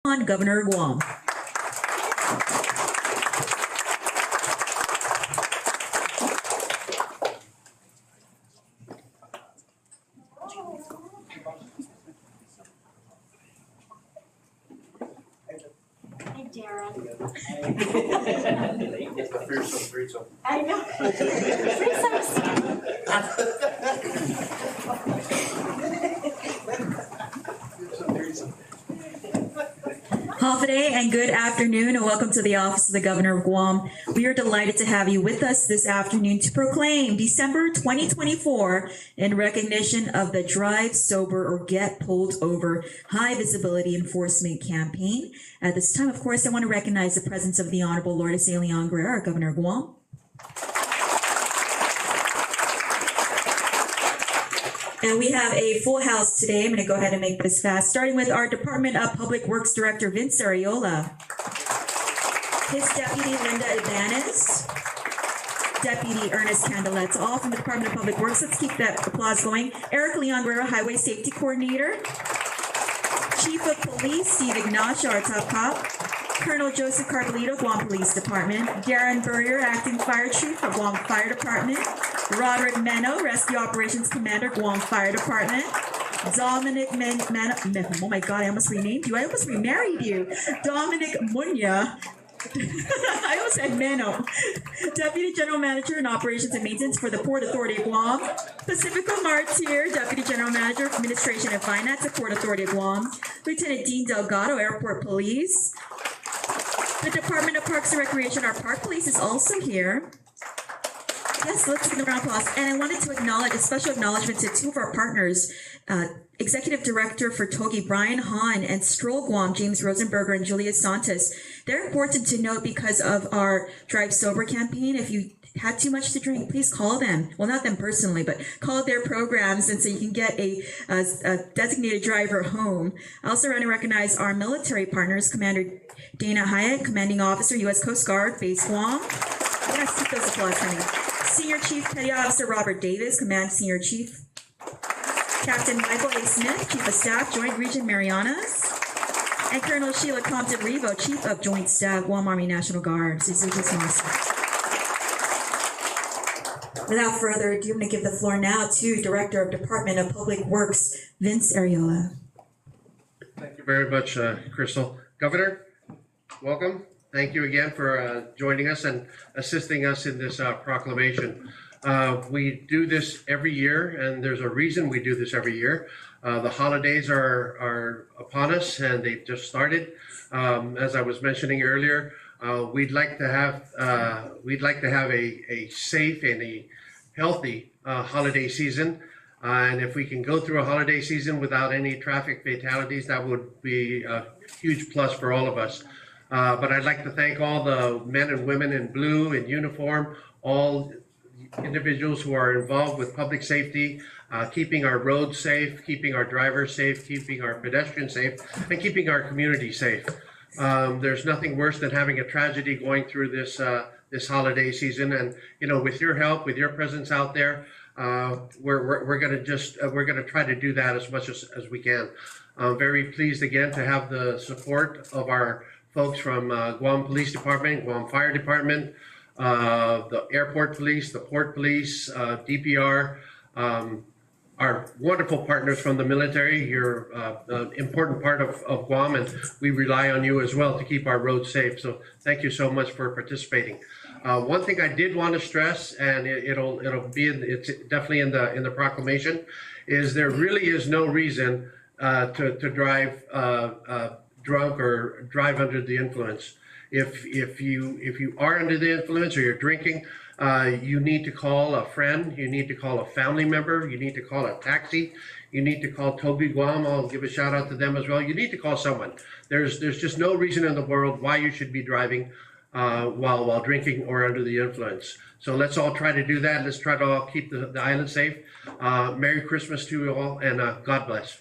Governor of Guam. Hi, Darren. It's the threesome. I know. Hafide and good afternoon and welcome to the Office of the Governor of Guam. We are delighted to have you with us this afternoon to proclaim December 2024 in recognition of the Drive Sober or Get Pulled Over High Visibility Enforcement Campaign. At this time, of course, I want to recognize the presence of the Honorable Lourdes A. Leon Guerrero, our Governor of Guam. And we have a full house today. I'm going to go ahead and make this fast, starting with our Department of Public Works Director, Vince Arreola. His Deputy, Linda Ibanez. Deputy Ernest Candelets, all from the Department of Public Works. Let's keep that applause going. Eric Leon Guerrero, Highway Safety Coordinator. Chief of Police, Steve Ignacio, our top cop. Colonel Joseph Carbolito, Guam Police Department. Darren Burrier, Acting Fire Chief of Guam Fire Department. Roderick Meno, Rescue Operations Commander, Guam Fire Department. Dominic Meno, oh my God, I almost renamed you. I almost remarried you. Dominic Munya. I almost said Meno. Deputy General Manager in Operations and Maintenance for the Port Authority of Guam. Pacifico Martir, Deputy General Manager of Administration and Finance at Port Authority of Guam. Lieutenant Dean Delgado, Airport Police. The Department of Parks and Recreation, our Park Police is also here. Yes, let's give them a round of applause. And I wanted to acknowledge a special acknowledgement to two of our partners, Executive Director for Togi, Brian Hahn, and Stroll Guam, James Rosenberger and Julia Santos. They're important to note because of our Drive Sober campaign. If you had too much to drink, please call them. Well, not them personally, but call their programs, and so you can get a designated driver home. I also want to recognize our military partners, Commander Dana Hyatt, Commanding Officer, U.S. Coast Guard, Base Guam. Yes, keep those applause for me. Senior Chief Petty Officer Robert Davis, Command Senior Chief. Captain Michael A. Smith, Chief of Staff, Joint Region Marianas. And Colonel Sheila Compton Revo, Chief of Joint Staff, Guam Army National Guard. Without further ado, I'm going to give the floor now to Director of Department of Public Works, Vince Arreola. Thank you very much, Crystal. Governor, welcome. Thank you again for joining us and assisting us in this proclamation. We do this every year, and there's a reason we do this every year. The holidays are upon us, and they've just started. As I was mentioning earlier, we'd like to have a safe and a healthy holiday season. And if we can go through a holiday season without any traffic fatalities, that would be a huge plus for all of us. But I'd like to thank all the men and women in blue, in uniform, all individuals who are involved with public safety, keeping our roads safe, keeping our drivers safe, keeping our pedestrians safe, and keeping our community safe. There's nothing worse than having a tragedy going through this holiday season. And with your help, with your presence out there, we're gonna try to do that as much as we can. I'm very pleased again to have the support of our folks from Guam Police Department, Guam Fire Department, the Airport Police, the Port Police, DPR, our wonderful partners from the military. You're an important part of Guam, and we rely on you as well to keep our roads safe. So thank you so much for participating. One thing I did want to stress, and it's definitely in the proclamation, is there really is no reason to drive drunk or drive under the influence. If you are under the influence or you're drinking, you need to call a friend, you need to call a family member, you need to call a taxi, you need to call Toby Guam. I'll give a shout out to them as well. You need to call someone. There's just no reason in the world why you should be driving while drinking or under the influence. So let's all try to do that. Let's try to all keep the island safe. Merry Christmas to you all, and God bless.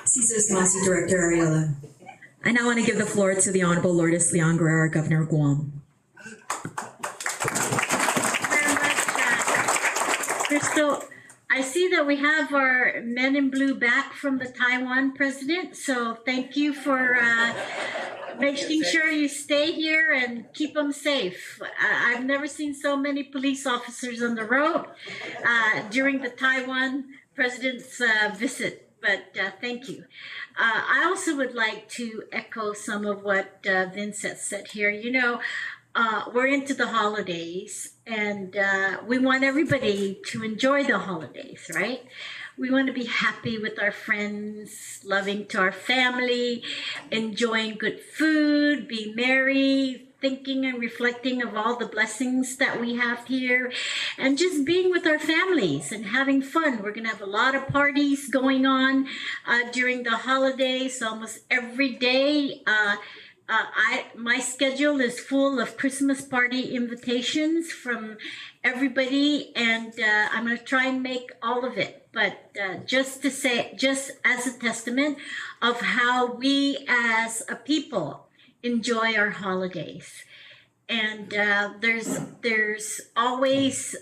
CISO's Masi Director Arreola. I now want to give the floor to the Honorable Lourdes Leon Guerrero, Governor of Guam. Crystal, I see that we have our men in blue back from the Taiwan president. So thank you for making sure you stay here and keep them safe. I've never seen so many police officers on the road during the Taiwan president's visit. But thank you. I also would like to echo some of what Vincent said here. You know, we're into the holidays, and we want everybody to enjoy the holidays, right? We want to be happy with our friends, loving to our family, enjoying good food, be merry, thinking and reflecting of all the blessings that we have here, and just being with our families and having fun. We're going to have a lot of parties going on during the holidays, almost every day. My schedule is full of Christmas party invitations from everybody, and I'm going to try and make all of it. But just to say, just as a testament of how we as a people enjoy our holidays. And there's always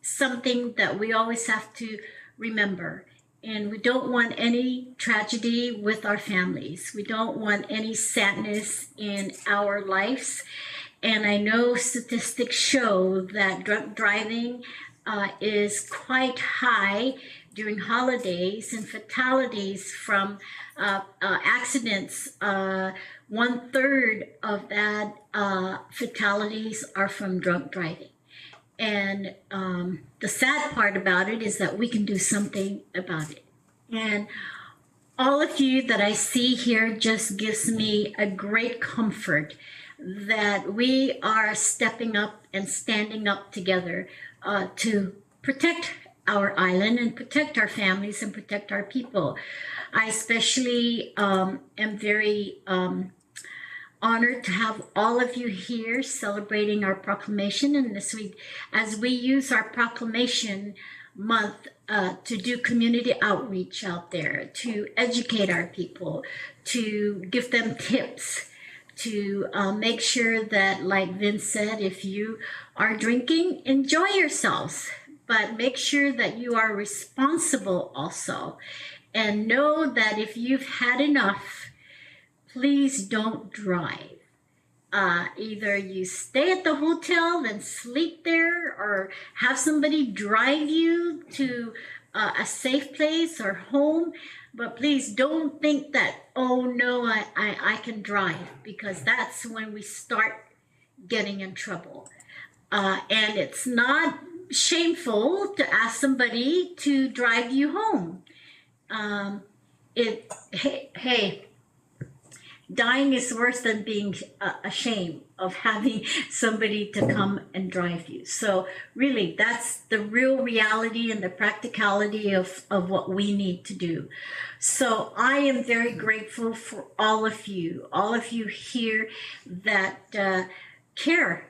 something that we always have to remember. And we don't want any tragedy with our families. We don't want any sadness in our lives. And I know statistics show that drunk driving is quite high during holidays, and fatalities from accidents, 1/3 of that fatalities are from drunk driving. And the sad part about it is that we can do something about it. And all of you that I see here just gives me a great comfort that we are stepping up and standing up together to protect our island and protect our families and protect our people. I especially am very honored to have all of you here celebrating our proclamation. And as we use our proclamation month to do community outreach out there, to educate our people, to give them tips, to make sure that, like Vince said, if you are drinking, enjoy yourselves, but make sure that you are responsible also. And know that if you've had enough, please don't drive. Either you stay at the hotel and sleep there, or have somebody drive you to a safe place or home. But please don't think that, oh no, I can drive, because that's when we start getting in trouble. And it's not shameful to ask somebody to drive you home. Hey, dying is worse than being ashamed of having somebody to come and drive you. So really, that's the real reality and the practicality of what we need to do. So I am very grateful for all of you here that care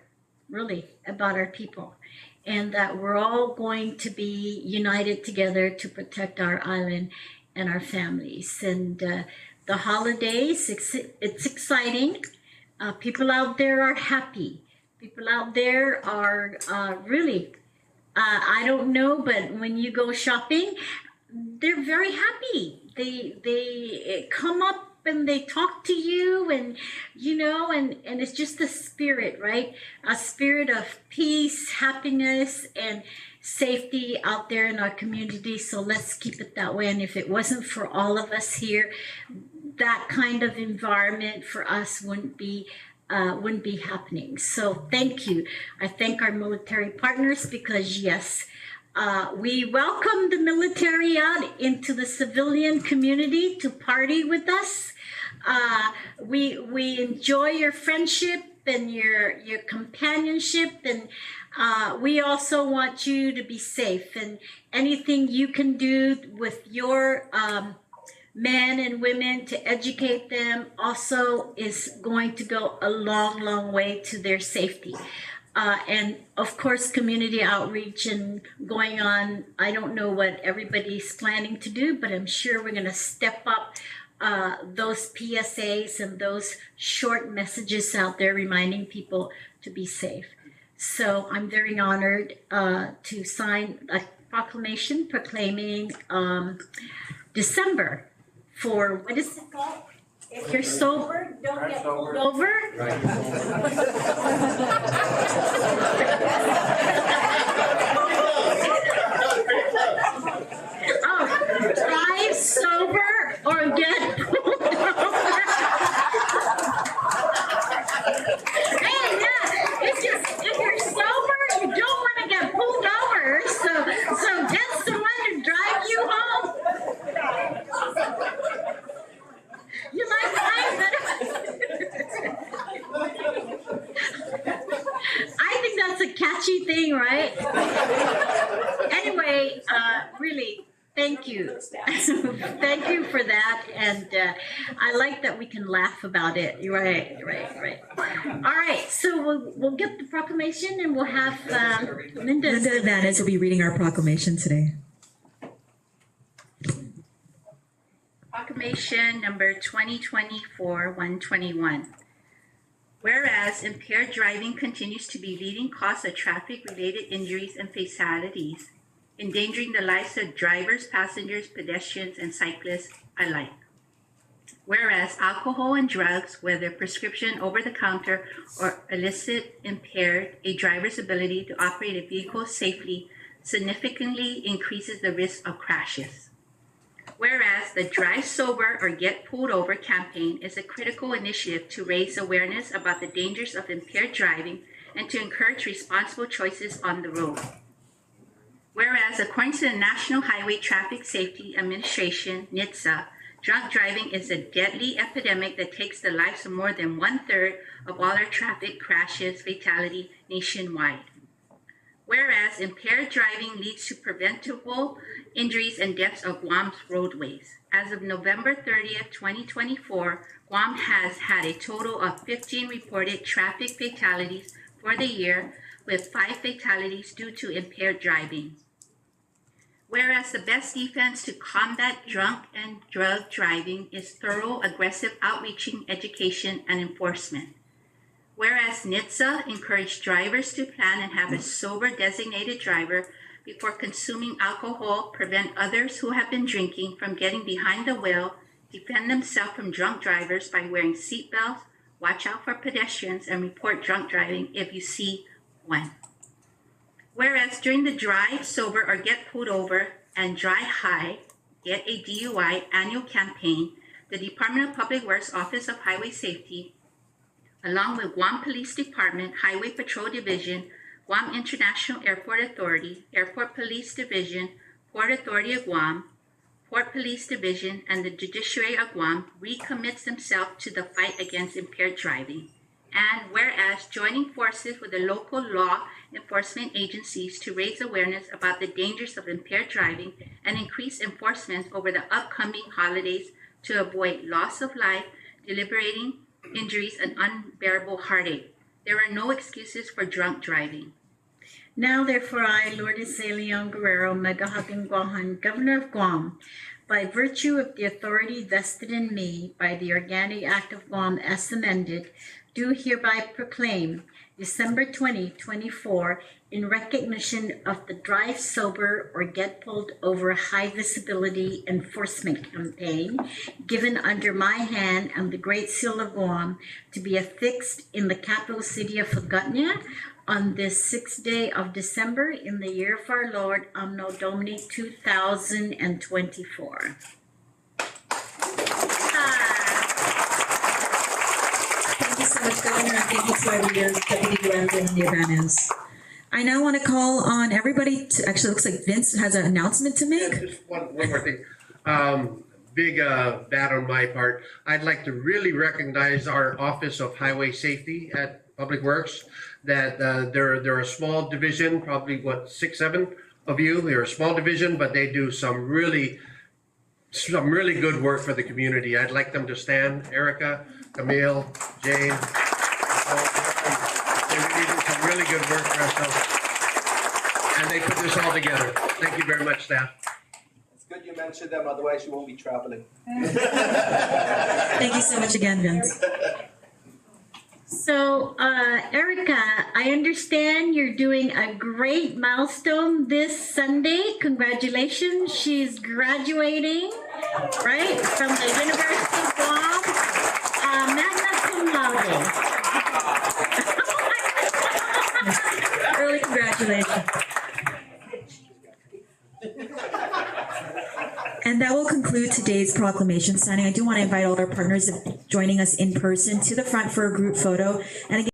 really about our people, and that we're all going to be united together to protect our island and our families. And the holidays, it's exciting. People out there are happy. People out there are really, I don't know, but when you go shopping, they're very happy. They come up and they talk to you, and you know, and it's just a spirit, right? A spirit of peace, happiness, and safety out there in our community. So let's keep it that way. And if it wasn't for all of us here, that kind of environment for us wouldn't be happening. So thank you. I thank our military partners, because yes, we welcome the military out into the civilian community to party with us. We enjoy your friendship and your companionship, and we also want you to be safe, and anything you can do with your men and women to educate them also is going to go a long, long way to their safety. And of course, community outreach and going on. I don't know what everybody's planning to do, but I'm sure we're going to step up those PSAs and those short messages out there reminding people to be safe. So I'm very honored to sign proclamation proclaiming December for, what is it called? If you're sober, don't get pulled over. Oh, drive sober or get pulled over. Hey, yeah, if you're sober, you don't want to get pulled over. So get someone to drive you home. You might find that. I think that's a catchy thing, right? Anyway, really, thank you. Thank you for that. And I like that we can laugh about it. Right. All right, so we'll get the proclamation and we'll have Linda Ibanez will be reading our proclamation today. Proclamation number 2024-121. Whereas impaired driving continues to be leading cause of traffic-related injuries and fatalities, endangering the lives of drivers, passengers, pedestrians, and cyclists alike. Whereas alcohol and drugs, whether prescription, over-the-counter, or illicit, impaired a driver's ability to operate a vehicle safely, significantly increases the risk of crashes. Whereas the Drive Sober or Get Pulled Over campaign is a critical initiative to raise awareness about the dangers of impaired driving and to encourage responsible choices on the road. Whereas according to the National Highway Traffic Safety Administration, NHTSA, drunk driving is a deadly epidemic that takes the lives of more than 1/3 of all our traffic crashes, fatality nationwide. Whereas impaired driving leads to preventable injuries and deaths of Guam's roadways. As of November 30th, 2024, Guam has had a total of 15 reported traffic fatalities for the year, with 5 fatalities due to impaired driving. Whereas the best defense to combat drunk and drug driving is thorough, aggressive outreaching, education, and enforcement. Whereas NHTSA encouraged drivers to plan and have a sober designated driver before consuming alcohol, prevent others who have been drinking from getting behind the wheel, defend themselves from drunk drivers by wearing seatbelts, watch out for pedestrians, and report drunk driving if you see one. Whereas during the Drive Sober or Get Pulled Over and Dry High, Get a DUI annual campaign, the Department of Public Works Office of Highway Safety, along with Guam Police Department, Highway Patrol Division, Guam International Airport Authority, Airport Police Division, Port Authority of Guam, Port Police Division, and the Judiciary of Guam recommits themselves to the fight against impaired driving. And whereas joining forces with the local law enforcement agencies to raise awareness about the dangers of impaired driving and increase enforcement over the upcoming holidays to avoid loss of life, deliberating injuries, and unbearable heartache. There are no excuses for drunk driving. Now, therefore, I, Lourdes A. Leon Guerrero, Megahagan Guahan, Governor of Guam, by virtue of the authority vested in me by the Organic Act of Guam as amended, do hereby proclaim December 2024 in recognition of the Drive Sober or Get Pulled Over High Visibility Enforcement Campaign given under my hand and the Great Seal of Guam to be affixed in the capital city of Hagåtña on this 6th day of December in the year of our Lord, Anno Domini 2024. Thank you so much, Governor, and thank you to our leaders, Deputy Director and Ibanez. I now want to call on everybody to, actually looks like Vince has an announcement to make. Just one more thing. Big bad on my part. I'd like to really recognize our Office of Highway Safety at Public Works, that they're a small division, probably 6, 7 of you. They're a small division, but they do some really good work for the community. I'd like them to stand. Erica, Camille, Jane. They really do some really good work for us. And they put this all together. Thank you very much, staff. It's good you mentioned them, otherwise you won't be traveling. Thank you so much again, Vince. So, Erica, I understand you're doing a great milestone this Sunday. Congratulations. She's graduating, right, from the University of Guam, magna cum laude. Early congratulations. And that will conclude today's proclamation signing. I do want to invite all our partners joining us in person to the front for a group photo. And again,